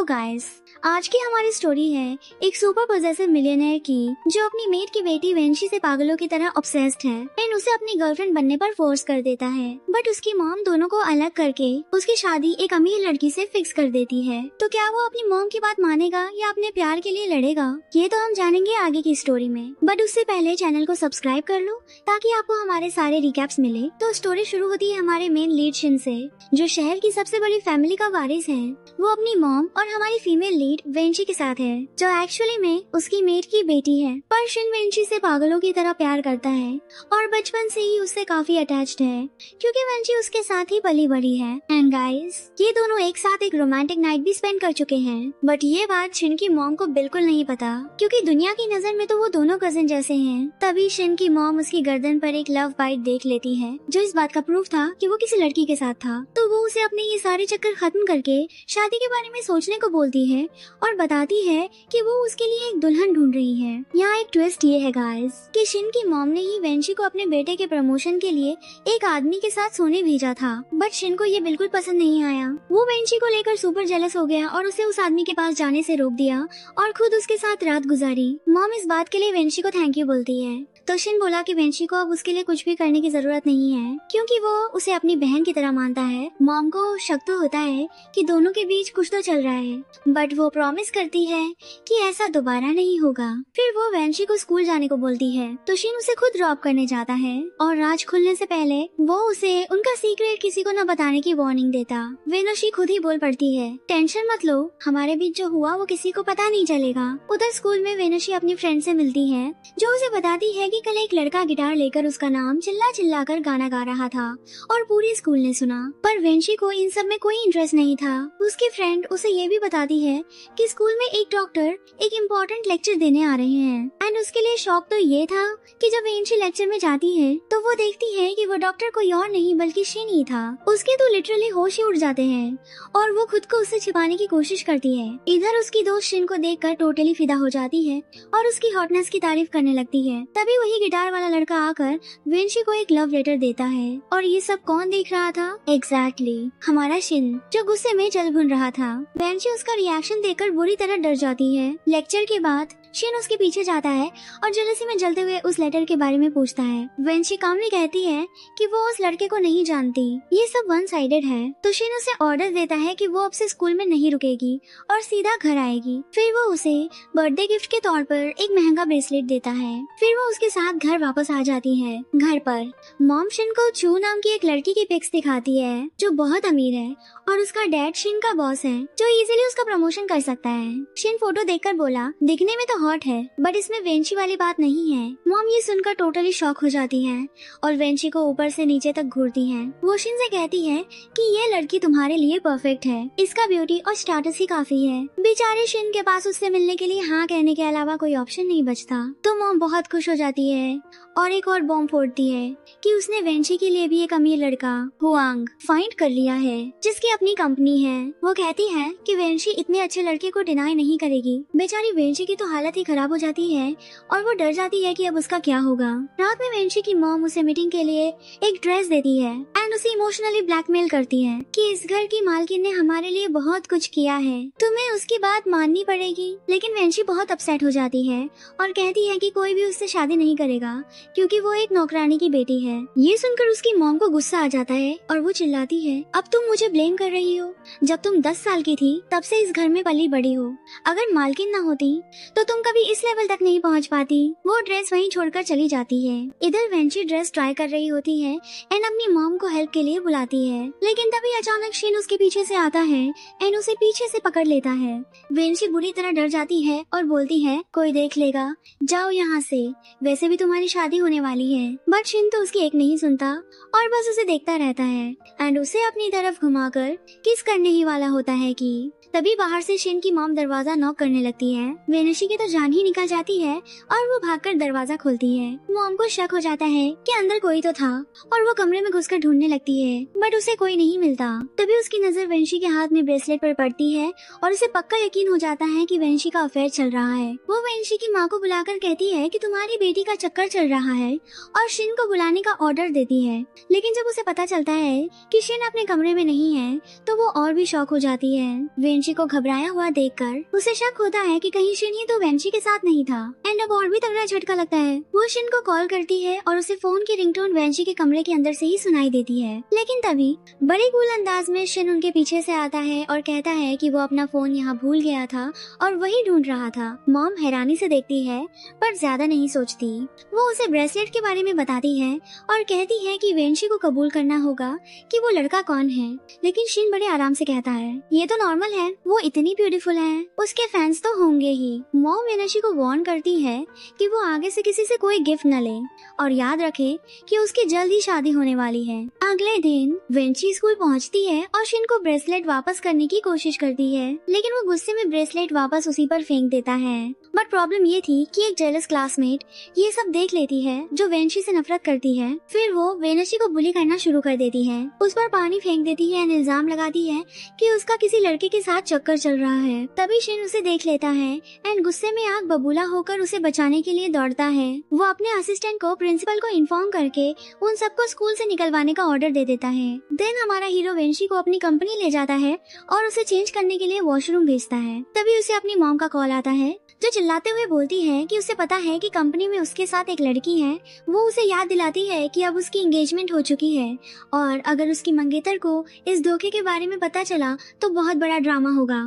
Guys, आज की हमारी स्टोरी है एक सुपर पोजेसिव मिलियनेयर की जो अपनी मेट की बेटी वेंशी से पागलों की तरह ऑब्सेस्ड है एंड उसे अपनी गर्लफ्रेंड बनने पर फोर्स कर देता है। बट उसकी मॉम दोनों को अलग करके उसकी शादी एक अमीर लड़की से फिक्स कर देती है। तो क्या वो अपनी मॉम की बात मानेगा या अपने प्यार के लिए लड़ेगा, ये तो हम जानेंगे आगे की स्टोरी में। बट उससे पहले चैनल को सब्सक्राइब कर लो ताकि आपको हमारे सारे रिकैप्स मिले। तो स्टोरी शुरू होती है हमारे मेन लीड शिन से, जो शहर की सबसे बड़ी फैमिली का वारिस है। वो अपनी मॉम और हमारी फीमेल लीड वेंशी के साथ है, जो एक्चुअली में उसकी मेट की बेटी है। पर शिन वेंशी से पागलों की तरह प्यार करता है और बचपन से ही उससे काफी अटैच्ड है क्योंकि वेंशी उसके साथ ही पली बड़ी है। एंड गाइस, ये दोनों एक साथ एक रोमांटिक नाइट भी स्पेंड कर चुके हैं। बट ये बात शिन की मॉम को बिल्कुल नहीं पता क्योंकि दुनिया की नजर में तो वो दोनों कजिन जैसे हैं। तभी शिन की मॉम उसकी गर्दन पर एक लव बाइट देख लेती है, जो इस बात का प्रूफ था कि वो किसी लड़की के साथ था। तो वो उसे अपने ये सारे चक्कर खत्म करके शादी के बारे में सोचने को बोलती है और बताती है कि वो उसके लिए एक दुल्हन ढूंढ रही है। यहाँ एक ट्विस्ट ये है गाइस कि शिन की मॉम ने ही वेंशी को अपने बेटे के प्रमोशन के लिए एक आदमी के साथ सोने भेजा था। बट शिन को ये बिल्कुल पसंद नहीं आया। वो वेंशी को लेकर सुपर जेलस हो गया और उसे उस आदमी के पास जाने से रोक दिया और खुद उसके साथ रात गुजारी। मॉम इस बात के लिए वेंशी को थैंक यू बोलती है। तो शिन बोला कि वेंशी को अब उसके लिए कुछ भी करने की जरूरत नहीं है क्योंकि वो उसे अपनी बहन की तरह मानता है। मॉम को शक तो होता है कि दोनों के बीच कुछ तो चल रहा है, बट वो प्रॉमिस करती है कि ऐसा दोबारा नहीं होगा। फिर वो वेंशी को स्कूल जाने को बोलती है तो शिन उसे खुद ड्रॉप करने जाता है और राज खुलने से पहले वो उसे उनका सीक्रेट किसी को न बताने की वार्निंग देता। वेंशी खुद ही बोल पड़ती है, टेंशन मत लो, हमारे बीच जो हुआ वो किसी को पता नहीं चलेगा। उधर स्कूल में वेंशी अपनी फ्रेंड से मिलती है जो उसे बताती है कि कल एक लड़का गिटार लेकर उसका नाम चिल्ला चिल्ला कर गाना गा रहा था और पूरी स्कूल ने सुना। पर वेंशी को इन सब में कोई इंटरेस्ट नहीं था। उसकी फ्रेंड उसे ये भी बताती है कि स्कूल में एक डॉक्टर एक इम्पोर्टेंट लेक्चर देने आ रहे हैं। एंड उसके लिए शौक तो ये था कि जब वेंशी लेक्चर में जाती है तो वो देखती है कि वो डॉक्टर कोई और नहीं बल्कि शिन ही था। उसके तो लिटरली होश ही उड़ जाते हैं और वो खुद को उससे छिपाने की कोशिश करती है। इधर उसकी दोस्त शिन को देखकर टोटली फिदा हो जाती है और उसकी हॉटनेस की तारीफ करने लगती है। तभी वही गिटार वाला लड़का आकर वेंशी को एक लव लेटर देता है। और ये सब कौन देख रहा था? एग्जैक्टली हमारा शिन, जो गुस्से में जल भुन रहा था। वेंशी उसका रिएक्शन देखकर बुरी तरह डर जाती है। लेक्चर के बाद शिन उसके पीछे जाता है और जेलसी में जलते हुए उस लेटर के बारे में पूछता है। वेंशी कामली कहती है कि वो उस लड़के को नहीं जानती, ये सब वन साइडेड है। तो शिन उसे ऑर्डर देता है कि वो अब से स्कूल में नहीं रुकेगी और सीधा घर आएगी। फिर वो उसे बर्थडे गिफ्ट के तौर पर एक महंगा ब्रेसलेट देता है। फिर वो उसके साथ घर वापस आ जाती है। घर पर मॉम शिन को चू नाम की एक लड़की की पिक्स दिखाती है जो बहुत अमीर है और उसका डैड शिन का बॉस है जो इजीली उसका प्रमोशन कर सकता है। शिन फोटो देखकर बोला, दिखने में तो हॉट है बट इसमें वेंशी वाली बात नहीं है। मॉम ये सुनकर टोटली शॉक हो जाती है और वेंशी को ऊपर से नीचे तक घूरती है। वो शिन से कहती है कि ये लड़की तुम्हारे लिए परफेक्ट है, इसका ब्यूटी और स्टेटस ही काफी है। बेचारे शिन के पास उससे मिलने के लिए हाँ कहने के अलावा कोई ऑप्शन नहीं बचता। तो मॉम बहुत खुश हो जाती है और एक और बॉम्ब फोड़ती है कि उसने वेंशी के लिए भी एक अमीर लड़का हुआंग फाइंड कर लिया है जिसकी अपनी कंपनी है। वो कहती है कि वेंशी इतने अच्छे लड़के को डिनाई नहीं करेगी। बेचारी वेंशी की तो हालत ही खराब हो जाती है और वो डर जाती है कि अब उसका क्या होगा। रात में वेंशी की मॉम उसे मीटिंग के लिए एक ड्रेस देती है एंड उसे इमोशनली ब्लैकमेल करती है कि इस घर की मालकिन ने हमारे लिए बहुत कुछ किया है, तुम्हें उसकी बात माननी पड़ेगी। लेकिन वेंशी बहुत अपसेट हो जाती है और कहती है कि कोई भी उससे शादी नहीं करेगा क्योंकि वो एक नौकरानी की बेटी है। ये सुनकर उसकी मॉम को गुस्सा आ जाता है और वो चिल्लाती है, अब तुम मुझे ब्लेम कर रही हो? जब तुम 10 साल की थी तब से इस घर में पली बड़ी हो, अगर मालकिन न होती तो तुम कभी इस लेवल तक नहीं पहुंच पाती। वो ड्रेस वहीं छोड़कर चली जाती है। इधर वेंशी ड्रेस ट्राई कर रही होती है एंड अपनी मॉम को हेल्प के लिए बुलाती है। लेकिन तभी अचानक शिन उसके पीछे से आता है एंड उसे पीछे से पकड़ लेता है। वेंशी बुरी तरह डर जाती है और बोलती है, कोई देख लेगा, जाओ यहाँ से, वैसे भी तुम्हारी शादी होने वाली है। बट शिन तो उसकी एक नहीं सुनता और बस उसे देखता रहता है एंड उसे अपनी तरफ घुमाकर किस करने ही वाला होता है कि तभी बाहर से शिन की मॉम दरवाजा नॉक करने लगती है। वेंशी की तो जान ही निकल जाती है और वो भागकर दरवाजा खोलती है। मॉम को शक हो जाता है कि अंदर कोई तो था और वो कमरे में घुसकर ढूंढने लगती है बट उसे कोई नहीं मिलता। तभी उसकी नजर वेंशी के हाथ में ब्रेसलेट पर पड़ती है और उसे पक्का यकीन हो जाता है कि वेंशी का अफेयर चल रहा है। वो वेंशी की माँ को बुलाकर कहती है कि तुम्हारी बेटी का चक्कर चल रहा है और शिन को बुलाने का ऑर्डर देती है। लेकिन जब उसे पता चलता है कि शिन अपने कमरे में नहीं है तो वो और भी शॉक हो जाती है। वेंची को घबराया हुआ देखकर उसे शक होता है कि कहीं शिन ही तो वेंची के साथ नहीं था। एंड अब और भी तगड़ा झटका लगता है। वो शिन को कॉल करती है और उसे फोन की रिंगटोन वेंची के कमरे के अंदर से ही सुनाई देती है। लेकिन तभी बड़े कूल अंदाज में शिन उनके पीछे से आता है और कहता है कि वो अपना फोन यहाँ भूल गया था और वही ढूंढ रहा था। मॉम हैरानी से देखती है पर ज्यादा नहीं सोचती। वो उसे ब्रेसलेट के बारे में बताती है और कहती है कि वेंची को कबूल करना होगा कि वो लड़का कौन है। लेकिन शिन बड़े आराम से कहता है ये तो नॉर्मल है, वो इतनी ब्यूटीफुल है, उसके फैंस तो होंगे ही। मॉम वेंची को वार्न करती है कि वो आगे से किसी से कोई गिफ्ट न ले और याद रखे कि उसकी जल्द ही शादी होने वाली है। अगले दिन वेंची स्कूल पहुंचती है और शिन को ब्रेसलेट वापस करने की कोशिश करती है, लेकिन वो गुस्से में ब्रेसलेट वापस उसी पर फेंक देता है। बट प्रॉब्लम ये थी कि एक जेलस क्लासमेट ये सब देख लेती है जो वेंची से नफरत करती है। फिर वो वेंची को बुली करना शुरू कर देती है, उस पर पानी फेंक देती है, इल्जाम लगाती है कि उसका किसी लड़के के साथ चक्कर चल रहा है। तभी शिन उसे देख लेता है एंड गुस्से में आग बबूला होकर उसे बचाने के लिए दौड़ता है। वो अपने असिस्टेंट को प्रिंसिपल को इन्फॉर्म करके उन सबको स्कूल से निकलवाने का ऑर्डर दे देता है। देन हमारा हीरो वेंची को अपनी कंपनी ले जाता है और उसे चेंज करने के लिए वॉशरूम भेजता है। तभी उसे अपनी मॉम का कॉल आता है जो चिल्लाते हुए बोलती है कि उसे पता है कि कंपनी में उसके साथ एक लड़की है। वो उसे याद दिलाती है कि अब उसकी एंगेजमेंट हो चुकी है और अगर उसकी मंगेतर को इस धोखे के बारे में पता चला तो बहुत बड़ा ड्रामा होगा।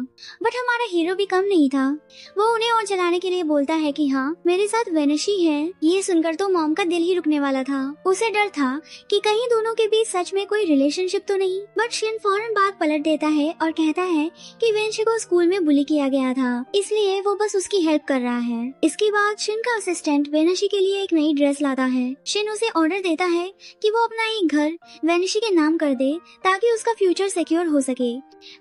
बट हमारा हीरो भी कम नहीं था, वो उन्हें और जलाने के लिए बोलता है कि हाँ मेरे साथ वेनिशी है। ये सुनकर तो मॉम का दिल ही रुकने वाला था। उसे डर था कि कहीं दोनों के बीच सच में कोई रिलेशनशिप तो नहीं। बट शिन फौरन बात पलट देता है और कहता है कि वेनिशी को स्कूल में बुली किया गया था, इसलिए वो बस उसकी हेल्प कर रहा है। इसके बाद शिन का असिस्टेंट वेनिशी के लिए एक नई ड्रेस लाता है। शिन उसे ऑर्डर देता है कि वो अपना एक घर वेनिशी के नाम कर दे ताकि उसका फ्यूचर सिक्योर हो सके।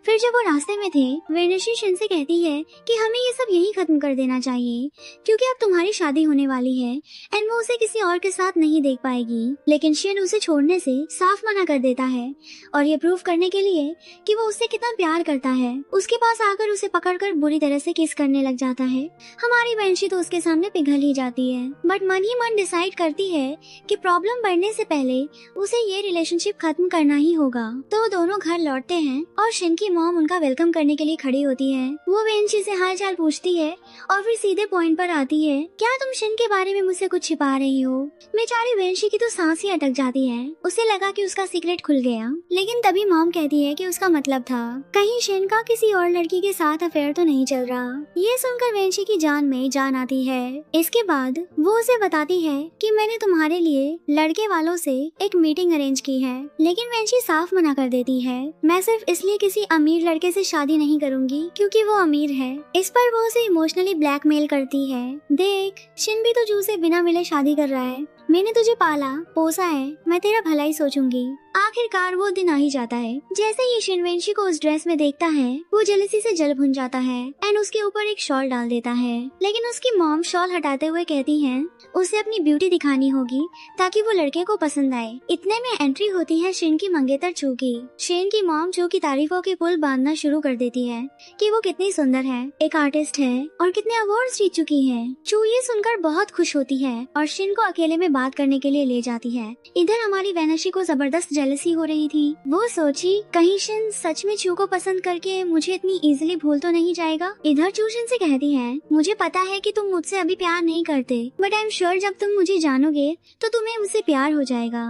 फिर जब वो रास्ते में थे वेनिशी शिन से कहती है कि हमें ये सब यही खत्म कर देना चाहिए क्योंकि अब तुम्हारी शादी होने वाली है एंड वो उसे किसी और के साथ नहीं देख पाएगी। लेकिन शिन उसे छोड़ने से साफ मना कर देता है और ये प्रूव करने के लिए कि वो उससे कितना प्यार करता है उसके पास आकर उसे पकड़कर बुरी तरह से किस करने लग जाता है। हमारी वेनिशी तो उसके सामने पिघल ही जाती है, बट मन ही मन डिसाइड करती है कि प्रॉब्लम बढ़ने से पहले उसे ये रिलेशनशिप खत्म करना ही होगा। तो दोनों घर लौटते हैं और शिन की मॉम उनका वेलकम करने के लिए खड़ी होती है। वो वेनिशी से हाल चाल पूछती है और फिर सीधे पॉइंट पर आती है, क्या तुम शिन के बारे में मुझसे कुछ छिपा रही हो? बेचारी वेनिशी की तो सांस ही अटक जाती है। उसे लगा कि उसका सीक्रेट खुल गया, लेकिन तभी मॉम कहती है कि उसका मतलब था कहीं शिन का किसी और लड़की के साथ अफेयर तो नहीं चल रहा। ये सुनकर वेनिशी की जान में जान आती है। इसके बाद वो उसे बताती है कि मैंने तुम्हारे लिए लड़के वालों से एक मीटिंग अरेंज की है, लेकिन वेनिशी साफ मना कर देती है, मैं सिर्फ इसलिए किसी अमीर लड़के से शादी नहीं करूंगी क्योंकि वो अमीर है। इस पर वो उसे इमोशनली ब्लैकमेल करती है। देख, शिन भी तो जू से बिना मिले शादी कर रहा है, मैंने तुझे पाला पोसा है, मैं तेरा भला ही सोचूंगी। आखिरकार वो दिन आ ही जाता है। जैसे ही शिन वेनिशी को उस ड्रेस में देखता है वो जेलसी से जल भुन जाता है एंड उसके ऊपर एक शॉल डाल देता है। लेकिन उसकी मॉम शॉल हटाते हुए कहती है उसे अपनी ब्यूटी दिखानी होगी ताकि वो लड़के को पसंद आए। इतने में एंट्री होती है शिन की मंगेतर चू की। शिन की मॉम चू की तारीफों के पुल बांधना शुरू कर देती है कि वो कितनी सुंदर है, एक आर्टिस्ट है और कितने अवार्ड्स जीत चुकी है। चू ये सुनकर बहुत खुश होती है और शिन को अकेले में बात करने के लिए ले जाती है। इधर हमारी वेनिशी को जबरदस्त जेलसी हो रही थी। वो सोची कहीं शिन सच में चू को पसंद करके मुझे इतनी इजीली भूल तो नहीं जाएगा। इधर चू शिन से कहती है, मुझे पता है कि तुम मुझसे अभी प्यार नहीं करते, बट आई एम श्योर जब तुम मुझे जानोगे तो तुम्हें मुझसे प्यार हो जाएगा।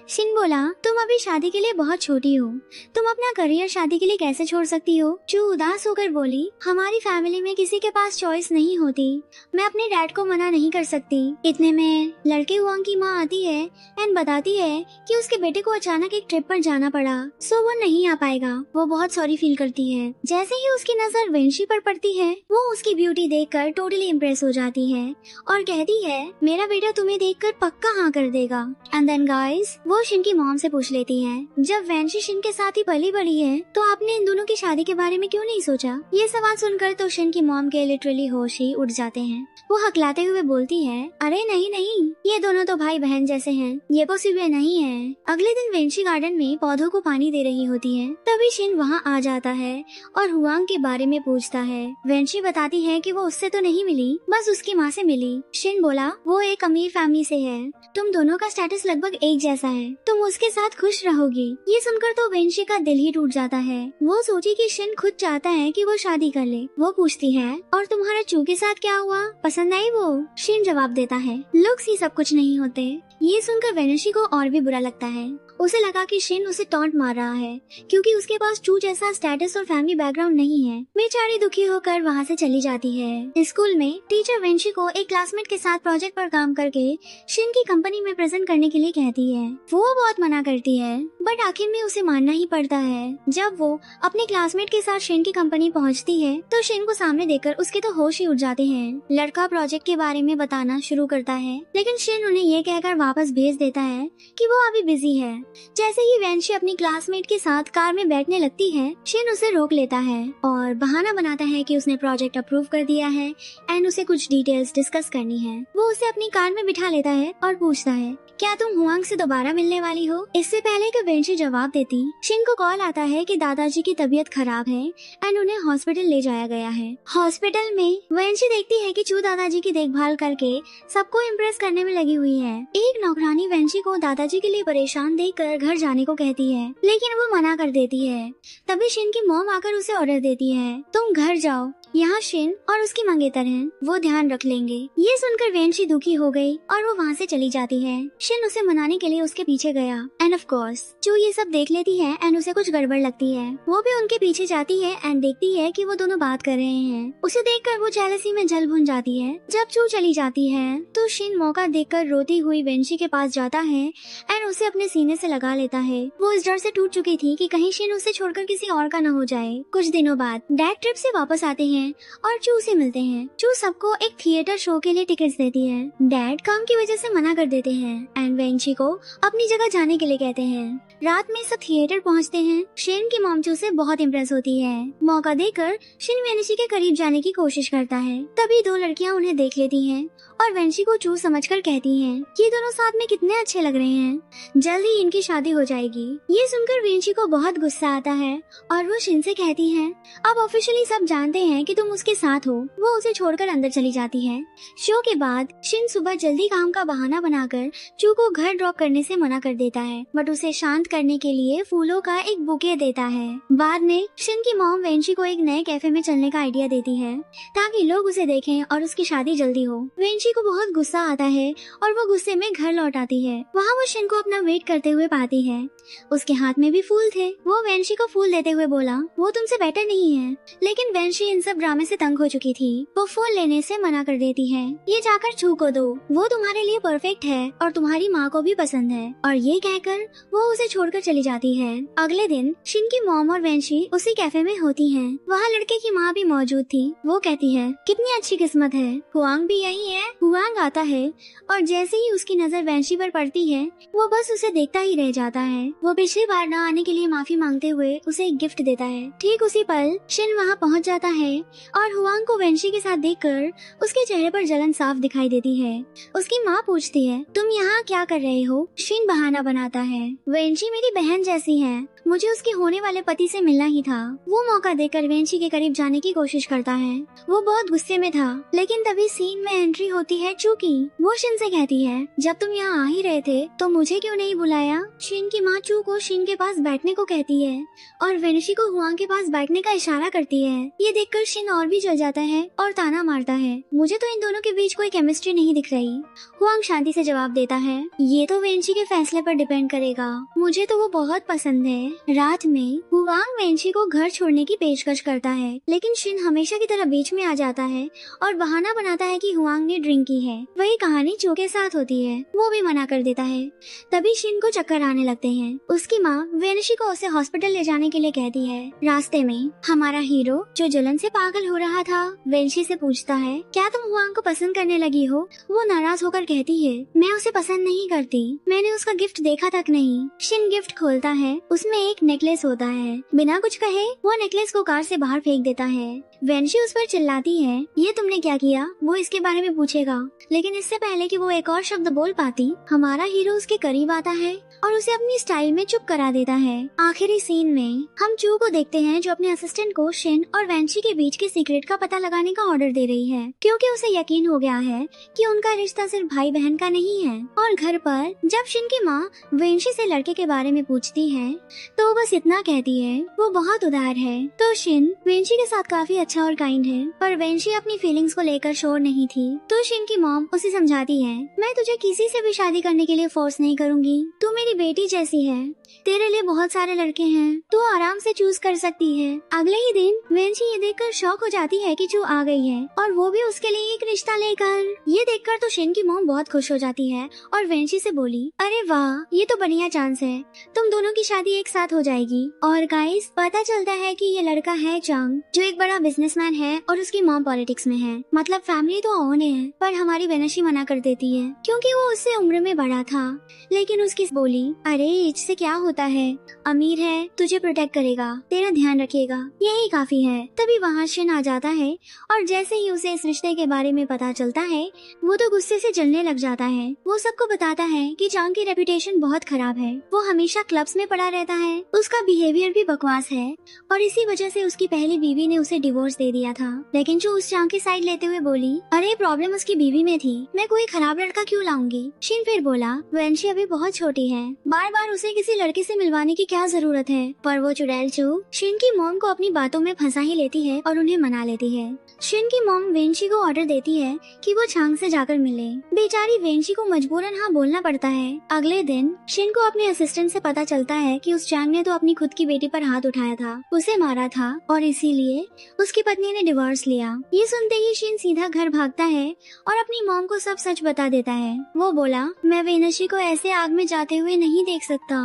शिन बोला, तुम अभी शादी के लिए बहुत छोटी हो, तुम अपना करियर शादी के लिए कैसे छोड़ सकती हो? चू उदास होकर बोली, हमारी फैमिली में किसी के पास चॉइस नहीं होती, मैं अपने डैड को मना नहीं कर सकती। इतने में लड़के हुआंग की माँ आती है एंड बताती है कि उसके बेटे को अचानक एक ट्रिप पर जाना पड़ा, सो वो नहीं आ पाएगा। वो बहुत सॉरी फील करती है। जैसे ही उसकी नजर वेनिशी पर पड़ती है वो उसकी ब्यूटी देखकर टोटली इम्प्रेस हो जाती है और कहती है, मेरा बेटा तुम्हें देखकर पक्का हाँ कर देगा। एंड देन गाइस वो शिन की मॉम से पूछ लेती है, जब वेनिशी शिन के साथ ही पली बड़ी है तो आपने इन दोनों की शादी के बारे में क्यों नहीं सोचा? ये सवाल सुनकर तो शिन की मॉम के लिटरली होश ही उड़ जाते हैं। वो हकलाते हुए बोलती है, अरे नहीं नहीं, ये दोनों दोनों तो भाई बहन जैसे हैं, ये पॉसिबल नहीं है। अगले दिन वेंशी गार्डन में पौधों को पानी दे रही होती है, तभी शिन वहाँ आ जाता है और हुआंग के बारे में पूछता है। वेंशी बताती है कि वो उससे तो नहीं मिली, बस उसकी माँ से मिली। शिन बोला वो एक अमीर फैमिली से है, तुम दोनों का स्टेटस लगभग एक जैसा है, तुम उसके साथ खुश रहोगी। ये सुनकर तो वेंशी का दिल ही टूट जाता है। वो सोची कि शिन खुद चाहता है कि वो शादी कर ले। वो पूछती है और तुम्हारा चू के साथ क्या हुआ, पसंद आई वो? शिन जवाब देता है लुक्स ही सब कुछ नहीं होते। ये सुनकर वेनिशी को और भी बुरा लगता है। उसे लगा कि शिन उसे टॉन्ट मार रहा है क्योंकि उसके पास चू जैसा स्टेटस और फैमिली बैकग्राउंड नहीं है। बेचारी दुखी होकर वहाँ से चली जाती है। स्कूल में टीचर वेंशी को एक क्लासमेट के साथ प्रोजेक्ट पर काम करके शिन की कंपनी में प्रेजेंट करने के लिए कहती है। वो बहुत मना करती है बट आखिर में उसे मानना ही पड़ता है। जब वो अपने क्लासमेट के साथ शिन की कंपनी पहुँचती है तो शिन को सामने देखकर उसके तो होश ही उड़ जाते हैं। लड़का प्रोजेक्ट के बारे में बताना शुरू करता है लेकिन शिन उन्हें ये कहकर वापस भेज देता है कि वो अभी बिजी है। जैसे ही वेंशी अपनी क्लासमेट के साथ कार में बैठने लगती है, शिन उसे रोक लेता है और बहाना बनाता है कि उसने प्रोजेक्ट अप्रूव कर दिया है एंड उसे कुछ डिटेल्स डिस्कस करनी है। वो उसे अपनी कार में बिठा लेता है और पूछता है क्या तुम हुआंग से दोबारा मिलने वाली हो? इससे पहले कि वेंशी जवाब देती, शिन को कॉल आता है कि दादाजी की तबीयत खराब है एंड उन्हें हॉस्पिटल ले जाया गया है। हॉस्पिटल में वेंशी देखती है कि चू दादाजी की देखभाल करके सबको इम्प्रेस करने में लगी हुई है। एक नौकरानी वेंशी को दादाजी के लिए परेशान देखकर घर जाने को कहती है लेकिन वो मना कर देती है। तभी शिन की मॉम आकर उसे ऑर्डर देती है तुम घर जाओ, यहाँ शिन और उसकी मंगेतर हैं, वो ध्यान रख लेंगे। ये सुनकर वेंशी दुखी हो गई और वो वहाँ से चली जाती है। शिन उसे मनाने के लिए उसके पीछे गया एंड ऑफ कोर्स चू ये सब देख लेती है एंड उसे कुछ गड़बड़ लगती है। वो भी उनके पीछे जाती है एंड देखती है कि वो दोनों बात कर रहे हैं। उसे देखकर वो जेलसी में जल भुन जाती है। जब चू चली जाती है तो शिन मौका देखकर रोती हुई वेंशी के पास जाता है एंड उसे अपने सीने से लगा लेता है। वो इस डर से टूट चुकी थी कि कहीं शिन उसे छोड़कर किसी और का न हो जाए। कुछ दिनों बाद डैड ट्रिप से वापस आते हैं और चू से मिलते हैं। चू सबको एक थिएटर शो के लिए टिकट्स देती है। डैड काम की वजह से मना कर देते हैं एंड वेंशी को अपनी जगह जाने के लिए कहते हैं। रात में सब थिएटर पहुंचते हैं। शिन की मॉम चू से बहुत इम्प्रेस होती है। मौका देकर शिन वेंशी के करीब जाने की कोशिश करता है। तभी दो लड़कियां उन्हें देख लेती हैं और वेंशी को चू समझकर कहती हैं ये दोनों साथ में कितने अच्छे लग रहे हैं, जल्दी इनकी शादी हो जाएगी। ये सुनकर वेंशी को बहुत गुस्सा आता है और वो शिन से कहती है अब ऑफिशियली सब जानते हैं कि तुम उसके साथ हो। वो उसे छोड़कर अंदर चली जाती है। शो के बाद शिन सुबह जल्दी काम का बहाना बनाकर चू को घर ड्रॉप करने से मना कर देता है बट उसे शांत करने के लिए फूलों का एक बुके देता है। बाद में शिन की मॉम वेंशी को एक नए कैफे में चलने का आइडिया देती है ताकि लोग उसे देखें और उसकी शादी जल्दी हो। वेंशी को बहुत गुस्सा आता है और वो गुस्से में घर लौट आती है। वहाँ वो शिन को अपना वेट करते हुए पाती है। उसके हाथ में भी फूल थे। वो वेंशी को फूल देते हुए बोला वो तुमसे बेटर नहीं है, लेकिन वेंशी इन सब ड्रामे से तंग हो चुकी थी। वो फूल लेने से मना कर देती है। ये जाकर छू को दो, वो तुम्हारे लिए परफेक्ट है और तुम्हारी माँ को भी पसंद है। और ये कहकर वो उसे छोड़कर चली जाती है। अगले दिन शिन की मॉम और वेंशी उसी कैफे में होती हैं। वहाँ लड़के की माँ भी मौजूद थी। वो कहती है कितनी अच्छी किस्मत है, हुआंग भी यही है। हुआंग आता है और जैसे ही उसकी नजर वेंशी पर पड़ती है वो बस उसे देखता ही रह जाता है। वो पिछली बार न आने के लिए माफी मांगते हुए उसे एक गिफ्ट देता है। ठीक उसी पल शिन वहाँ पहुँच जाता है और हुआंग को वेंशी के साथ देखकर उसके चेहरे पर जलन साफ दिखाई देती है। उसकी माँ पूछती है तुम यहाँ क्या कर रहे हो? शिन बहाना बनाता है वेंशी मेरी बहन जैसी है, मुझे उसके होने वाले पति से मिलना ही था। वो मौका देकर वेंशी के करीब जाने की कोशिश करता है। वो बहुत गुस्से में था लेकिन तभी सीन में एंट्री होती है चू की। वो शिन से कहती है जब तुम यहाँ आ ही रहे थे तो मुझे क्यों नहीं बुलाया? शिन की माँ चू को शिन के पास बैठने को कहती है और वेंशी को हुआंग के पास बैठने का इशारा करती है। ये देखकर शिन और भी जल जाता है और ताना मारता है मुझे तो इन दोनों के बीच कोई केमिस्ट्री नहीं दिख रही। हुआंग शांति से जवाब देता है ये तो वेंशी के फैसले पर डिपेंड करेगा, मुझे तो वो बहुत पसंद है। रात में हुआंग वेंशी को घर छोड़ने की पेशकश करता है लेकिन शिन हमेशा की तरह बीच में आ जाता है और बहाना बनाता है कि हुआंग ने ड्रिंक की है। वही कहानी चू के साथ होती है, वो भी मना कर देता है। तभी शिन को चक्कर आने लगते हैं। उसकी माँ वेंशी को उसे हॉस्पिटल ले जाने के लिए कहती है। रास्ते में हमारा हीरो जो जलन से पागल हो रहा था वेंशी से पूछता है क्या तुम हुआंग को पसंद करने लगी हो? वो नाराज होकर कहती है मैं उसे पसंद नहीं करती, मैंने उसका गिफ्ट देखा तक नहीं। शिन गिफ्ट खोलता है, उसमें एक नेकलेस होता है। बिना कुछ कहे वो नेकलेस को कार से बाहर फेंक देता है। वेंशी उस पर चिल्लाती है, ये तुमने क्या किया? वो इसके बारे में पूछेगा, लेकिन इससे पहले कि वो एक और शब्द बोल पाती, हमारा हीरो उसके करीब आता है और उसे अपनी स्टाइल में चुप करा देता है। आखिरी सीन में हम चू को देखते हैं जो अपने असिस्टेंट को शिन और वेंशी के बीच के सीक्रेट का पता लगाने का ऑर्डर दे रही है, क्योंकि उसे यकीन हो गया है कि उनका रिश्ता सिर्फ भाई बहन का नहीं है। और घर पर जब शिन की माँ वेंशी से लड़के के बारे में पूछती है तो वो बस इतना कहती है, वो बहुत उदार है। तो शिन वेंशी के साथ काफी अच्छा और काइंड है, पर वेंशी अपनी फीलिंग्स को लेकर श्योर नहीं थी। तो शिन की मॉम उसे समझाती है, मैं तुझे किसी से भी शादी करने के लिए फोर्स नहीं करूंगी, तू मेरी बेटी जैसी है, तेरे लिए बहुत सारे लड़के हैं, तू आराम से चूज कर सकती है। अगले ही दिन वेंशी ये देखकर शॉक हो जाती है कि चू आ गई है और वो भी उसके लिए एक रिश्ता लेकर। ये देखकर तो शिन की मॉम बहुत खुश हो जाती है और वेंशी से बोली, अरे वाह, ये तो बढ़िया चांस है, तुम दोनों की शादी एक साथ हो जाएगी। और गाइस, पता चलता है कि ये लड़का है चांग, जो एक बड़ा बिजनेसमैन है और उसकी मॉम पॉलिटिक्स में है। मतलब फैमिली तो ऑन है, पर हमारी वेनशी मना कर देती है क्योंकि वो उससे उम्र में बड़ा था। लेकिन उसकी बोली, अरे इससे क्या होता है, अमीर है, तुझे प्रोटेक्ट करेगा, तेरा ध्यान रखेगा, यही काफी है। तभी वहाँ शिन आ जाता है और जैसे ही उसे इस रिश्ते के बारे में पता चलता है वो तो गुस्से से जलने लग जाता है। वो सबको बताता है कि चांग की रेपुटेशन बहुत खराब है, वो हमेशा क्लब्स में पड़ा रहता है, उसका बिहेवियर भी बकवास है और इसी वजह से उसकी पहली बीवी ने उसे डिवोर्स दे दिया था। लेकिन जो उस चांग की साइड लेते हुए बोली, अरे प्रॉब्लम उसकी बीवी में थी, मैं कोई खराब लड़का क्यों लाऊंगी। शिन फिर बोला, वेंशी अभी बहुत छोटी है, बार बार उसे किसी लड़के से मिलवाने की क्या जरूरत है। पर वो चुड़ैल चू शिन की मॉम को अपनी बातों में फंसा ही लेती है और उन्हें मना लेती है। शिन की मॉम वेंशी को ऑर्डर देती है कि वो चांग से जाकर मिले। बेचारी वेंशी को मजबूरन हाँ बोलना पड़ता है। अगले दिन शिन को अपने असिस्टेंट से पता चलता है कि उस चांग ने तो अपनी खुद की बेटी पर हाथ उठाया था, उसे मारा था और इसीलिए उसकी पत्नी ने डिवोर्स लिया। ये सुनते ही शिन सीधा घर भागता है और अपनी मॉम को सब सच बता देता है। वो बोला, मैं वेनशी को ऐसे आग में जाते हुए नहीं देख सकता।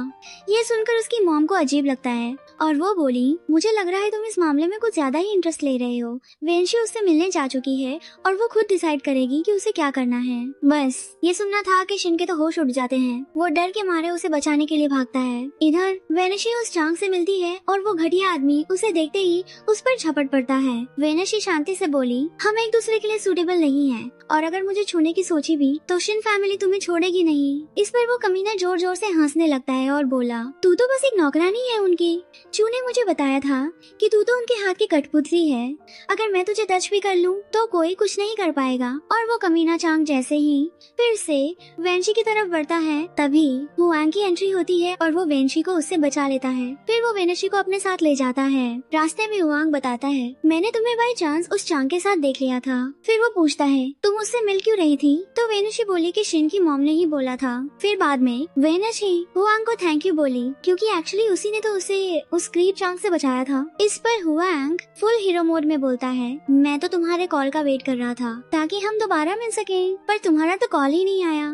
ये सुनकर उसकी मॉम को अजीब लगता है और वो बोली, मुझे लग रहा है तुम इस मामले में कुछ ज्यादा ही इंटरेस्ट ले रहे हो। वेंशी उससे मिलने जा चुकी है और वो खुद डिसाइड करेगी कि उसे क्या करना है। बस ये सुनना था कि शिन के तो होश उड़ जाते हैं। वो डर के मारे उसे बचाने के लिए भागता है। इधर वेनशी उस चांग से मिलती है और वो घटिया आदमी उसे देखते ही उस पर झपट पड़ता है। वेनशी शांति से बोली, हम एक दूसरे के लिए सूटेबल नहीं है और अगर मुझे छूने की सोची भी तो शिन फैमिली तुम्हें छोड़ेगी नहीं। इस पर वो कमीना जोर जोर से हंसने लगता है और बोला, तू तो बस एक नौकरानी है उनकी। चू ने मुझे बताया था कि तू तो उनके हाथ की कठपुतली है, अगर मैं तुझे टच भी कर लूं तो कोई कुछ नहीं कर पाएगा। और वो कमीना चांग जैसे ही फिर से वेंशी की तरफ बढ़ता है, तभी हुआंग की एंट्री होती है और वो वेंशी को उससे बचा लेता है। फिर वो वेनशी को अपने साथ ले जाता है। रास्ते में हुआंग बताता है, मैंने तुम्हें बाई चांस उस चांग के साथ देख लिया था। फिर वो पूछता है, तुम उससे मिल क्यों रही थी? तो वेनशी बोली कि शिन की मॉम ने ही बोला था। फिर बाद में वेनशी हुआंग को थैंक यू बोली क्योंकि एक्चुअली उसी ने तो उसे उस क्रीप चांग से बचाया था। इस पर हुआंग फुल हीरो मोड में बोलता है, मैं तो तुम्हारे कॉल का वेट कर रहा था ताकि हम दोबारा मिल सके, पर तुम्हारा तो कॉल ही नहीं आया।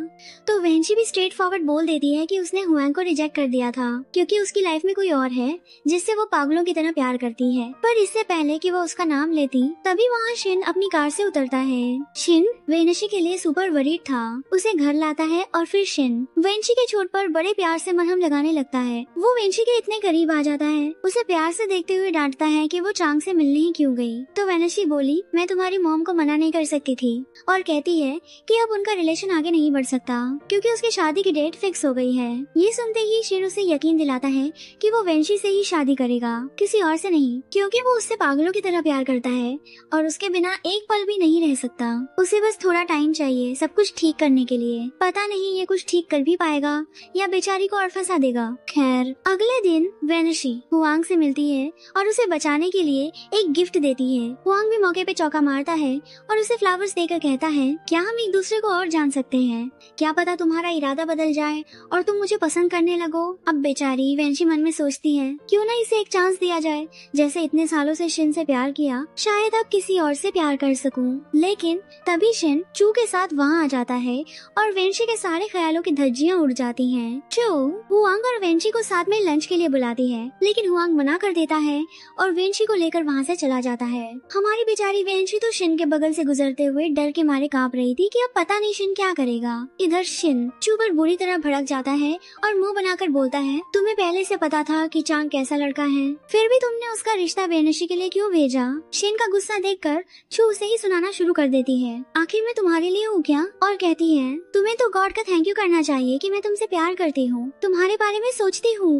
तो वेंशी भी स्ट्रेट फॉरवर्ड बोल देती है कि उसने हुआंग को रिजेक्ट कर दिया था क्योंकि उसकी लाइफ में कोई और है जिससे वो पागलों की तरह प्यार करती है। पर इससे पहले कि वो उसका नाम लेती तभी वहाँ शिन अपनी कार से उतरता है। शिन वेनशी के लिए सुपर वरीड था, उसे घर लाता है और फिर शिन वेंशी के चोट पर बड़े प्यार से मरहम लगाने लगता है। वो वेंशी के इतने करीब आ जाता है, उसे प्यार से देखते हुए डांटता है कि वो चांग से मिलने ही क्यों गई। तो वेनशी बोली, मैं तुम्हारी मॉम को मना नहीं कर सकती थी और कहती है कि अब उनका रिलेशन आगे नहीं बढ़ सकता क्योंकि उसकी शादी की डेट फिक्स हो गई है। ये सुनते ही शिन उसे यकीन दिलाता है कि वो वेंशी से ही शादी करेगा, किसी और से नहीं, क्योंकि वो उससे पागलों की तरह प्यार करता है और उसके बिना एक पल भी नहीं रह सकता। उसे बस थोड़ा टाइम चाहिए सब कुछ ठीक करने के लिए। पता नहीं ये कुछ ठीक कर भी पाएगा या बेचारी को और फंसा देगा। खैर अगले दिन वेनशी हुआंग से मिलती है और उसे बचाने के लिए एक गिफ्ट देती है। हुआंग भी मौके पे चौका मारता है और उसे फ्लावर्स देकर कहता है, क्या हम एक दूसरे को और जान सकते हैं? क्या पता तुम्हारा इरादा बदल जाए और तुम मुझे पसंद करने लगो। अब बेचारी वेंशी मन में सोचती है, क्यों ना इसे एक चांस दिया जाए, जैसे इतने सालों से शिन से प्यार किया, शायद अब किसी और से प्यार कर सकूं। लेकिन तभी शिन चू के साथ वहाँ आ जाता है और वेंशी के सारे ख्यालों की धज्जियां उड़ जाती हैं। चू हुआंग और वेंशी को साथ में लंच के लिए बुलाती है, लेकिन हुआंग मना कर देता है और वेंशी को लेकर वहाँ से चला जाता है। हमारी बेचारी वेंशी तो शिन के बगल से गुजरते हुए डर के मारे कांप रही थी कि अब पता नहीं शिन क्या करेगा। इधर शिन चू पर बुरी तरह भड़क जाता है और मुंह बनाकर बोलता है, तुम्हें पहले से पता था कि चांग कैसा लड़का है, फिर भी तुमने उसका रिश्ता वेनशी के लिए क्यों भेज भेजा। शिन का गुस्सा देखकर चू उसे ही सुनाना शुरू कर देती है। आखिर मैं तुम्हारे लिए हूँ क्या? और कहती है तुम्हें तो गॉड का थैंक यू करना चाहिए कि मैं तुमसे प्यार करती हूँ, तुम्हारे बारे में सोचती हूँ।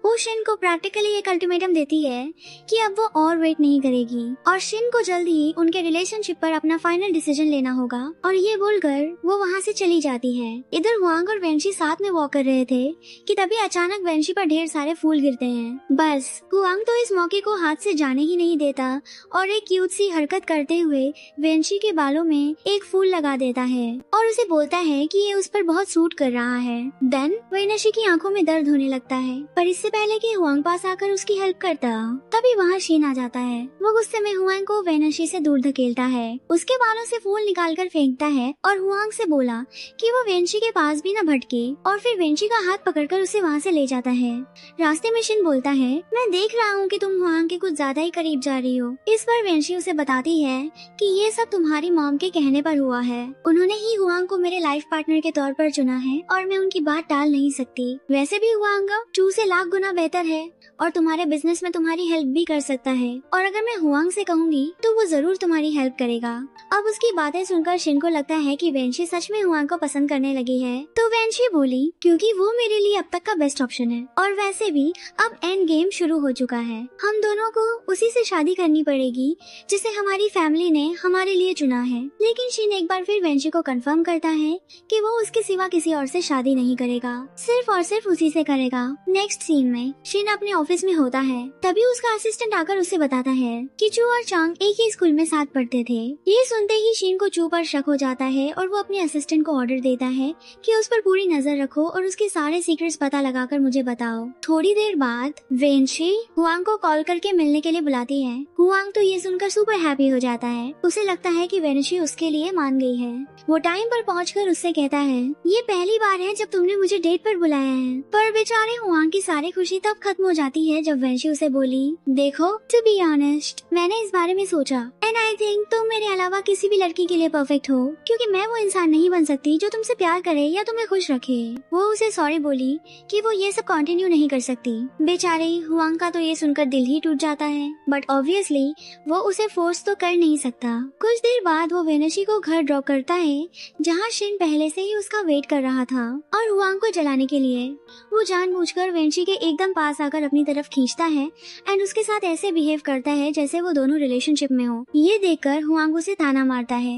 वो शिन को प्रैक्टिकली एक अल्टीमेटम देती है कि अब वो और वेट नहीं करेगी और शिन को जल्द ही उनके रिलेशनशिप पर अपना फाइनल डिसीजन लेना होगा। और ये बोलकर वो वहाँ से चली जाती है। इधर हुआंग और वेंशी साथ में वॉक कर रहे थे कि तभी अचानक वेंशी पर ढेर सारे फूल गिरते हैं। बस हुआंग तो इस मौके को हाथ से जाने ही नहीं देता और एक क्यूट सी हरकत करते हुए वेंशी के बालों में एक फूल लगा देता है और उसे बोलता है कि ये उस पर बहुत सूट कर रहा है। देन वेंशी की आंखों में दर्द होने लगता है, पर इससे पहले कि हुआंग पास आकर उसकी हेल्प करता तभी वहाँ शिन आ जाता है। वो गुस्से में हुआंग को वेंशी से दूर धकेलता है, उसके बालों से फूल निकालकर फेंकता है और हुआंग से बोला कि वो वेंशी के पास भी न भटके और फिर वेंशी का हाथ पकड़कर उसे वहाँ से ले जाता है। रास्ते में शिन बोलता है मैं देख रहा हूँ कि तुम हुआंग के कुछ ज्यादा ही करीब जा रही हो। इस पर वेंशी उसे बताती है कि ये सब तुम्हारी मॉम के कहने पर हुआ है, उन्होंने ही हुआंग को मेरे लाइफ पार्टनर के तौर पर चुना है और मैं उनकी बात टाल नहीं सकती। वैसे भी हुआंग चू से लाख गुना बेहतर है और तुम्हारे बिजनेस में तुम्हारी हेल्प भी कर सकता है और अगर मैं हुआंग से कहूँगी तो वो जरूर तुम्हारी हेल्प करेगा। अब उसकी बातें सुनकर शिन को लगता है कि वेंशी सच में हुआंग को पसंद करने लगी है। तो वेंशी बोली क्योंकि वो मेरे लिए अब तक का बेस्ट ऑप्शन है और वैसे भी अब एंड गेम शुरू हो चुका है, हम दोनों को उसी से शादी करनी पड़ेगी जिसे हमारी फैमिली ने हमारे लिए चुना है। लेकिन शिन एक बार फिर वेंशी को कंफर्म करता है कि वो उसके सिवा किसी और से शादी नहीं करेगा, सिर्फ और सिर्फ उसी से करेगा। नेक्स्ट सीन में शिन अपने ऑफिस में होता है, तभी उसका असिस्टेंट आकर उसे बताता है कि चू और चांग एक ही स्कूल में साथ पढ़ते थे। ये सुनते ही शिन को चू पर शक हो जाता है और वो अपने असिस्टेंट को ऑर्डर देता है कि उस पर पूरी नजर रखो और उसके सारे सीक्रेट्स पता लगाकर मुझे बताओ। थोड़ी देर बाद वेंशी हुआंग को कॉल करके मिलने के लिए बुलाती है। हुआंग तो ये सुनकर सुपर हैप्पी हो जाता है, उसे लगता है कि वेंशी उसके लिए मान गई है। वो टाइम पर पहुंचकर उससे कहता है ये पहली बार है जब तुमने मुझे डेट पर बुलाया है। पर बेचारे हुआंग की सारी खुशी तब खत्म हो जाती है जब वेंशी उसे बोली देखो टू बी ऑनेस्ट मैंने इस बारे में सोचा एंड आई थिंक तुम मेरे अलावा किसी भी लड़की के लिए परफेक्ट हो, क्योंकि मैं वो इंसान नहीं बन सकती जो तुमसे प्यार करे या तुम्हें खुश रखे। वो उसे सॉरी बोली कि वो ये सब कंटिन्यू नहीं कर सकती। बेचारे हुआंग का तो ये सुनकर दिल ही टूट जाता है, बट ऑब्वियसली वो उसे फोर्स तो कर नहीं सकता। कुछ देर बाद वो वेनशी को घर ड्रॉप करता है जहाँ शिन पहले से ही उसका वेट कर रहा था और हुआंग को जलाने के लिए वो जानबूझकर वेंशी के एकदम पास आकर अपनी तरफ खींचता है एंड उसके साथ ऐसे बिहेव करता है जैसे वो दोनों रिलेशनशिप में हो। ये देखकर हुआंग उसे ताना मारता है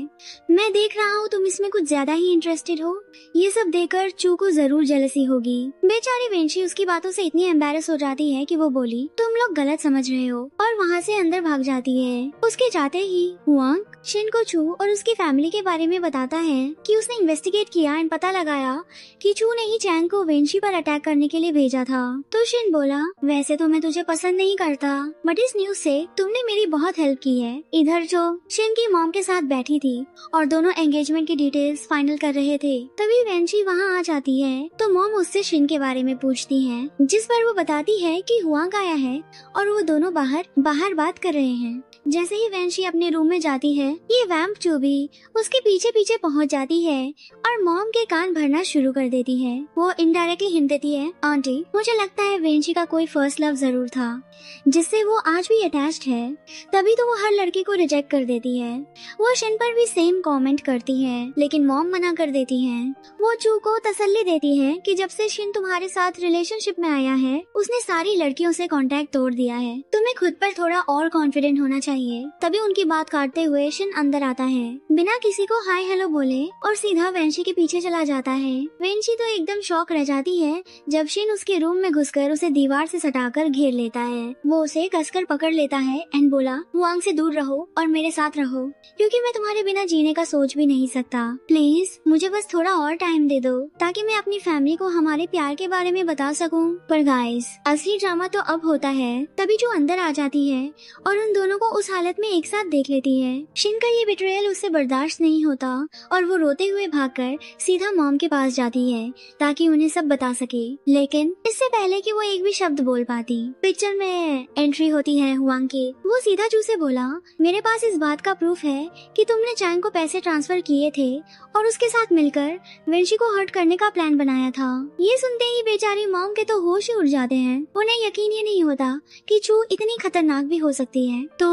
मैं देख रहा हूँ तुम इसमें कुछ ज्यादा ही इंटरेस्टेड हो। ये सब देखकर चू को जरूर जेलसी होगी। बेचारी वेंशी उसकी बातों से इतनी एम्बैरस हो जाती है कि वो बोली तुम लोग गलत समझ रहे हो और वहाँ से अंदर भाग जाती है। उसके जाते ही हुआंग शिन को चू और उसकी फैमिली के बारे में बताता है कि उसने इन्वेस्टिगेट किया एंड पता लगाया कि चू ने ही चैंग को वेंशी पर अटैक करने के लिए भेजा था। तो शिन बोला वैसे तो मैं तुझे पसंद नहीं करता, बट इस न्यूज से तुमने मेरी बहुत हेल्प की है। इधर जो शिन की मॉम के साथ बैठी थी और दोनों एंगेजमेंट की डिटेल्स फाइनल कर रहे थे, तभी वेंशी वहाँ आ जाती है। तो मॉम उससे शिन के बारे में पूछती है, जिस पर वो बताती है कि हुआंग आया है और वो दोनों बाहर बात कर रहे हैं। जैसे ही वेंशी अपने रूम में जाती है, ये वैम्प जो भी उसके पीछे पीछे पहुंच जाती है और मॉम के कान भरना शुरू कर देती है। वो इनडायरेक्टली हिंट देती है, आंटी मुझे लगता है वेंशी का कोई फर्स्ट लव जरूर था जिससे वो आज भी अटैच्ड है, तभी तो वो हर लड़की को रिजेक्ट कर देती है। वो शिन पर भी सेम कमेंट करती है, लेकिन मॉम मना कर देती है। वो चू को तसल्ली देती है कि जब से शिन तुम्हारे साथ रिलेशनशिप में आया है, उसने सारी लड़कियों से कांटेक्ट तोड़ दिया है, तुम्हें खुद पर थोड़ा और कॉन्फिडेंट होना चाहिए। तभी उनकी बात काटते हुए शिन अंदर आता है, बिना किसी को हाय हेलो बोले और सीधा वेंशी के पीछे चला जाता है। वेंशी तो एकदम शॉक रह जाती है जब शिन उसके रूम में घुसकर उसे दीवार से सटाकर घेर लेता है। वो उसे कसकर पकड़ लेता है एंड बोला, हुआंग से दूर रहो और मेरे साथ रहो, क्योंकि मैं तुम्हारे बिना जीने का सोच भी नहीं सकता। प्लीज मुझे बस थोड़ा और टाइम दे दो ताकि मैं अपनी फैमिली को हमारे प्यार के बारे में बता सकूं। पर गाइस असली ड्रामा तो अब होता है। तभी जो अंदर आ जाती है और उन दोनों को उस हालत में एक साथ देख लेती है। शिन का ये बिट्रेयल उससे बर्दाश्त नहीं होता और वो रोते हुए भागकर सीधा मॉम के पास जाती है ताकि उन्हें सब बता सके, लेकिन इससे पहले कि वो एक भी शब्द बोल पाती, पिक्चर में एंट्री होती है हुआंग की। वो सीधा चू से बोला, मेरे पास इस बात का प्रूफ है कि तुमने चैंग को पैसे ट्रांसफर किए थे और उसके साथ मिलकर वेंशी को हर्ट करने का प्लान बनाया था। ये सुनते ही बेचारी मॉम के तो होश ही उड़ जाते हैं। उन्हें यकीन ही नहीं होता कि चू इतनी खतरनाक भी हो सकती है। तो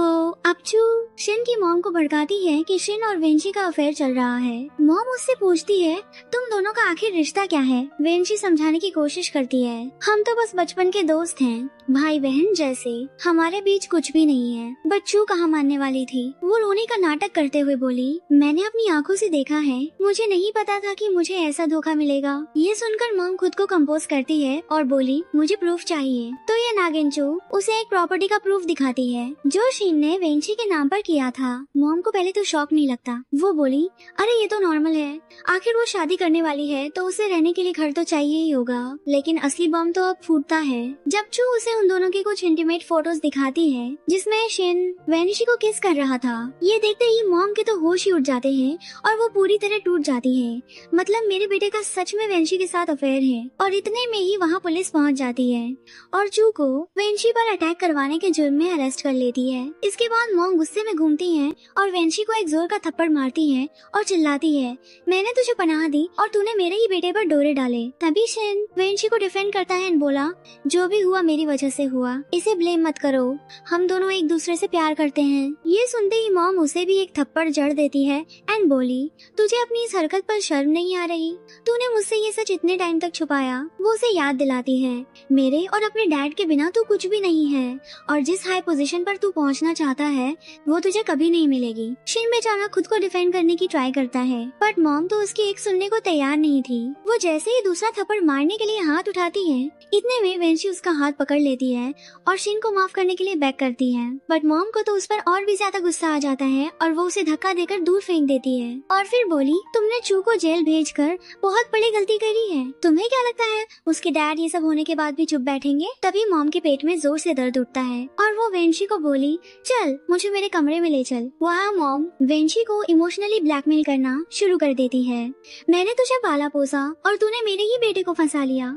अब चू शिन की मॉम को भड़काती है कि शिन और वेंची का अफेयर चल रहा है। मॉम उससे पूछती है तुम दोनों का आखिर रिश्ता क्या है। वेंची समझाने की कोशिश करती है हम तो बस बचपन के दोस्त हैं, भाई बहन जैसे, हमारे बीच कुछ भी नहीं है। बच्चू कहाँ मानने वाली थी। वो रोने का नाटक करते हुए बोली मैंने अपनी आंखों से देखा है, मुझे नहीं पता था कि मुझे ऐसा धोखा मिलेगा। ये सुनकर मॉम खुद को कंपोज करती है और बोली मुझे प्रूफ चाहिए। तो ये नागिनचू उसे एक प्रॉपर्टी का प्रूफ दिखाती है जो शिन ने वेंची के नाम पर किया था। मॉम को पहले तो शॉक नहीं लगता। वो बोली अरे ये तो नॉर्मल है, आखिर वो शादी करने वाली है तो उसे रहने के लिए घर तो चाहिए ही होगा। लेकिन असली बम तो अब फूटता है जब चू उसे उन दोनों की कुछ इंटीमेट फोटोज दिखाती है जिसमें शिन वेनिशी को किस कर रहा था। ये देखते ही मॉम के तो होश ही उड़ जाते हैं और वो पूरी तरह टूट जाती है। मतलब मेरे बेटे का सच में वेनिशी के साथ अफेयर है। और इतने में ही वहाँ पुलिस पहुँच जाती है और चू को वेनिशी पर अटैक करवाने के जुर्म में अरेस्ट कर लेती है। इसके बाद मॉम गुस्से में घूमती है और वेनिशी को एक जोर का थप्पड़ मारती है और चिल्लाती है मैंने तुझे पनाह दी और तूने मेरे ही बेटे पर डोरे डाले। तभी शिन वेनिशी को डिफेंड करता है और बोला जो भी हुआ मेरी वजह से हुआ, इसे ब्लेम मत करो, हम दोनों एक दूसरे से प्यार करते हैं। ये सुनते ही मॉम उसे भी एक थप्पड़ जड़ देती है एंड बोली तुझे अपनी इस हरकत पर शर्म नहीं आ रही, तूने मुझसे ये सच इतने टाइम तक छुपाया। वो उसे याद दिलाती है मेरे और अपने डैड के बिना तू कुछ भी नहीं है और जिस हाई पोजीशन पर तू पहुंचना चाहता है वो तुझे कभी नहीं मिलेगी। शिन बेचारा खुद को डिफेंड करने की ट्राई करता है बट मॉम तो उसकी एक सुनने को तैयार नहीं थी। वो जैसे ही दूसरा थप्पड़ मारने के लिए हाथ उठाती है इतने में वेंची उसका हाथ पकड़ लेती है और शिन को माफ करने के लिए बैक करती है। बट मॉम को तो उस पर और भी ज्यादा गुस्सा आ जाता है और वो उसे धक्का देकर दूर फेंक देती है और फिर बोली तुमने चू को जेल भेजकर बहुत बड़ी गलती करी है। तुम्हें क्या लगता है उसके डैड ये सब होने के बाद भी चुप बैठेंगे? तभी मॉम के पेट में जोर से दर्द उठता है और वो वेंची को बोली चल मुझे मेरे कमरे में ले चल। वहाँ मॉम वेंची को इमोशनली ब्लैकमेल करना शुरू कर देती है। मैंने तुझे पाला पोसा और तूने मेरे ही बेटे को फंसा लिया।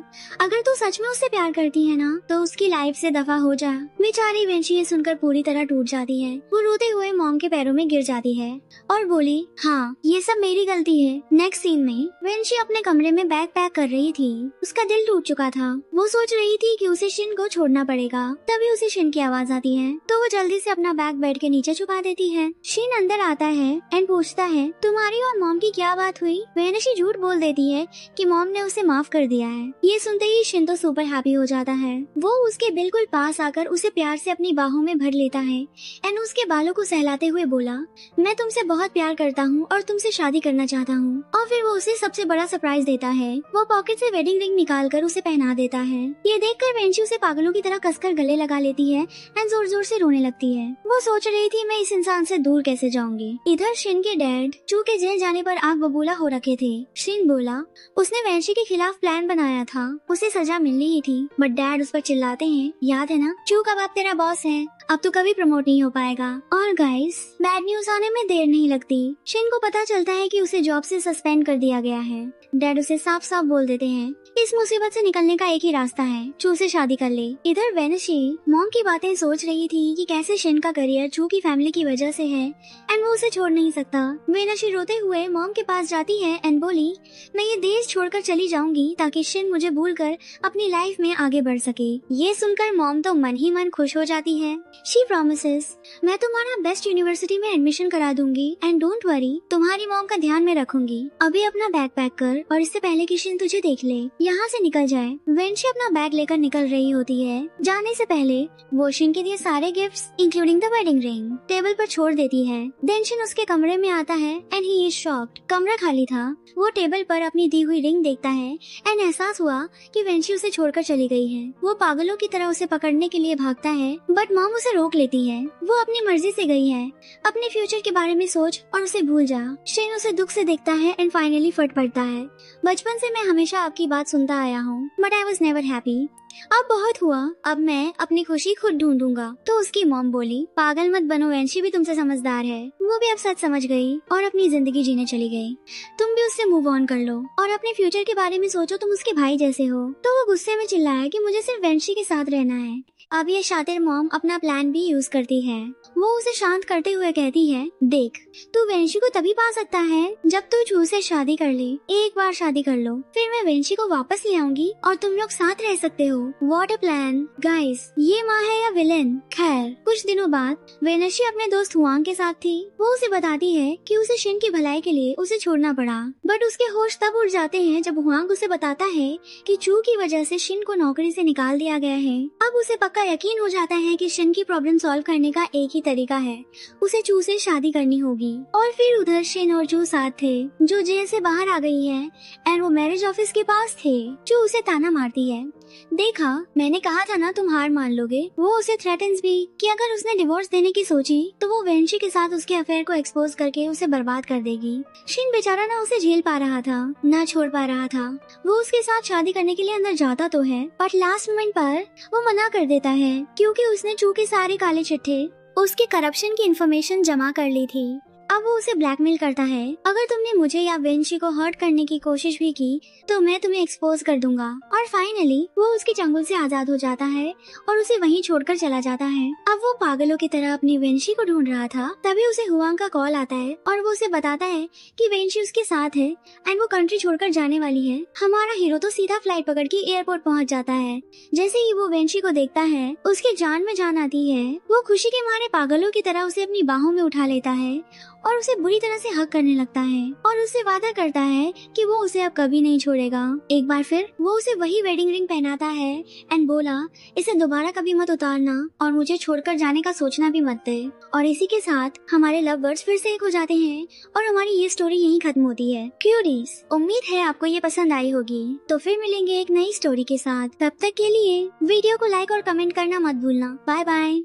अगर तू सच में उससे प्यार करती है ना तो उसकी लाइफ से दफा हो जा। बेचारी वेंची ये सुनकर पूरी तरह टूट जाती है। वो रोते हुए मॉम के पैरों में गिर जाती है और बोली हाँ ये सब मेरी गलती है। नेक्स्ट सीन में वेंची अपने कमरे में बैग पैक कर रही थी। उसका दिल टूट चुका था। वो सोच रही थी कि उसे शिन को छोड़ना पड़ेगा। तभी उसे शिन की आवाज आती है तो वो जल्दी से अपना बैग बेड के नीचे छुपा देती है। शिन अंदर आता है एंड पूछता है तुम्हारी और मॉम की क्या बात हुई। वेनिशी झूठ बोल देती है कि मॉम ने उसे माफ कर दिया है। ये सुनते ही शिन तो सुपर हैप्पी हो जाता है। वो उसके बिल्कुल पास आकर उसे प्यार से अपनी बाहों में भर लेता है एंड उसके बालों को सहलाते हुए बोला मैं तुमसे बहुत प्यार करता हूँ और तुमसे शादी करना चाहता हूँ। और फिर वो उसे सबसे बड़ा सरप्राइज देता है। वो पॉकेट से वेडिंग रिंग निकाल कर उसे पहना देता है। ये देखकर वेंची उसे पागलों की तरह कसकर गले लगा लेती है एंड जोर जोर से रोने लगती है। वो सोच रही थी मैं इस इंसान से दूर कैसे जाऊंगी। इधर शिन के डैड चू के जेल जाने पर आग बबूला हो रखे थे। शिन बोला उसने वेंची के खिलाफ प्लान बनाया था, उसे सजा मिलनी ही थी। बट डैड उस पर चिल्लाते हैं याद है ना चू का बाप तेरा बॉस है, अब तो कभी प्रमोट नहीं हो पाएगा। और गाइस बैड न्यूज आने में देर नहीं लगती। शिन को पता चलता है कि उसे जॉब से सस्पेंड कर दिया गया है। डैड उसे साफ साफ बोल देते हैं इस मुसीबत से निकलने का एक ही रास्ता है, चू से शादी कर ले। इधर वेनिशी मॉम की बातें सोच रही थी कि कैसे शिन का करियर चू की फैमिली की वजह से है एंड वो उसे छोड़ नहीं सकता। वेनिशी रोते हुए मॉम के पास जाती है एंड बोली मैं ये देश छोड़कर चली जाऊंगी ताकि शिन मुझे भूलकर अपनी लाइफ में आगे बढ़ सके। ये सुनकर मॉम तो मन ही मन खुश हो जाती है। शी प्रॉमिसेस मैं तुम्हारा बेस्ट यूनिवर्सिटी में एडमिशन करा दूंगी एंड डोंट वरी तुम्हारी मॉम का ध्यान में रखूंगी। अभी अपना बैग पैक कर और इससे पहले कि शिन तुझे देख ले यहाँ से निकल जाए। वेंशी अपना बैग लेकर निकल रही होती है। जाने से पहले वो शिन के दिए सारे gifts including the wedding ring table पर छोड़ देती है। देन शिन उसके कमरे में आता है एंड ही इज शॉक्ड। कमरा खाली था। वो टेबल पर अपनी दी हुई रिंग देखता है एंड एहसास हुआ कि वेंशी उसे छोड़कर चली गई है। वो पागलों की तरह उसे पकड़ने के लिए भागता है बट मॉम उसे रोक लेती है। वो अपनी मर्जी से गई है, अपने फ्यूचर के बारे में सोच और उसे भूल जा। शिन उसे दुख से देखता है एंड फाइनली फट पड़ता है। बचपन से मैं हमेशा आपकी बात सुनता आया हूँ but I was never happy. अब बहुत हुआ, अब मैं अपनी खुशी खुद ढूंढूंगा। तो उसकी मॉम बोली पागल मत बनो, वेंशी भी तुमसे समझदार है। वो भी अब सच समझ गई और अपनी जिंदगी जीने चली गई। तुम भी उससे मूव ऑन कर लो और अपने फ्यूचर के बारे में सोचो, तुम उसके भाई जैसे हो। तो वो गुस्से में चिल्लाया कि मुझे सिर्फ वेंशी के साथ रहना है। अब ये शातिर मॉम अपना प्लान भी यूज करती है। वो उसे शांत करते हुए कहती है देख तू वेंशी को तभी पा सकता है जब तू चू से शादी कर ले। एक बार शादी कर लो, फिर मैं वेंशी को वापस ले आऊंगी और तुम लोग साथ रह सकते हो। व्हाट अ प्लान गाइस, ये माँ है या विलेन। खैर कुछ दिनों बाद वेनशी अपने दोस्त हुआंग के साथ थी। वो उसे बताती है कि उसे शिन की भलाई के लिए उसे छोड़ना पड़ा, बट उसके होश तब उड़ जाते हैं जब हुआंग उसे बताता है कि चू की वजह से शिन को नौकरी से निकाल दिया गया है। अब उसे पक्का यकीन हो जाता है कि शिन की प्रॉब्लम सॉल्व करने का एक ही तरीका है, उसे चू से शादी करनी होगी। और फिर उधर शिन और चू साथ थे, जो जेल से बाहर आ गई है एंड वो मैरिज ऑफिस के पास थे। चू उसे ताना मारती है, देखा मैंने कहा था ना तुम हार मान लोगे। वो उसे थ्रेटन्स भी कि अगर उसने डिवोर्स देने की सोची तो वो वेंशी के साथ उसके अफेयर को एक्सपोज करके उसे बर्बाद कर देगी। शिन बेचारा ना उसे झेल पा रहा था ना छोड़ पा रहा था। वो उसके साथ शादी करने के लिए अंदर जाता तो है, बट लास्ट मोमेंट पर वो मना कर देता है क्योंकि उसने चू के सारे काले चिट्ठे उसके करप्शन की इंफॉर्मेशन जमा कर ली थी। अब वो उसे ब्लैकमेल करता है, अगर तुमने मुझे या वेंशी को हर्ट करने की कोशिश भी की तो मैं तुम्हें एक्सपोज कर दूंगा। और फाइनली वो उसके चंगुल से आजाद हो जाता है और उसे वहीं छोड़कर चला जाता है। अब वो पागलों की तरह अपनी वेंशी को ढूंढ रहा था, तभी उसे हुआंग का कॉल आता है और वो उसे बताता है कि वेंशी उसके साथ है एंड वो कंट्री छोड़कर जाने वाली है। हमारा हीरो तो सीधा फ्लाइट पकड़ के एयरपोर्ट पहुंच जाता है। जैसे ही वो वेंशी को देखता है उसके जान में जान आती है। वो खुशी के मारे पागलों की तरह उसे अपनी बाहों में उठा लेता है और उसे बुरी तरह से हक करने लगता है और उससे वादा करता है कि वो उसे अब कभी नहीं छोड़ेगा। एक बार फिर वो उसे वही वेडिंग रिंग पहनाता है एंड बोला इसे दोबारा कभी मत उतारना और मुझे छोड़कर जाने का सोचना भी मत दे। और इसी के साथ हमारे लव बर्ड्स फिर से एक हो जाते हैं और हमारी ये स्टोरी यहीं खत्म होती है। क्यूरीज, उम्मीद है आपको ये पसंद आई होगी। तो फिर मिलेंगे एक नई स्टोरी के साथ, तब तक के लिए वीडियो को लाइक और कमेंट करना मत भूलना। Bye bye.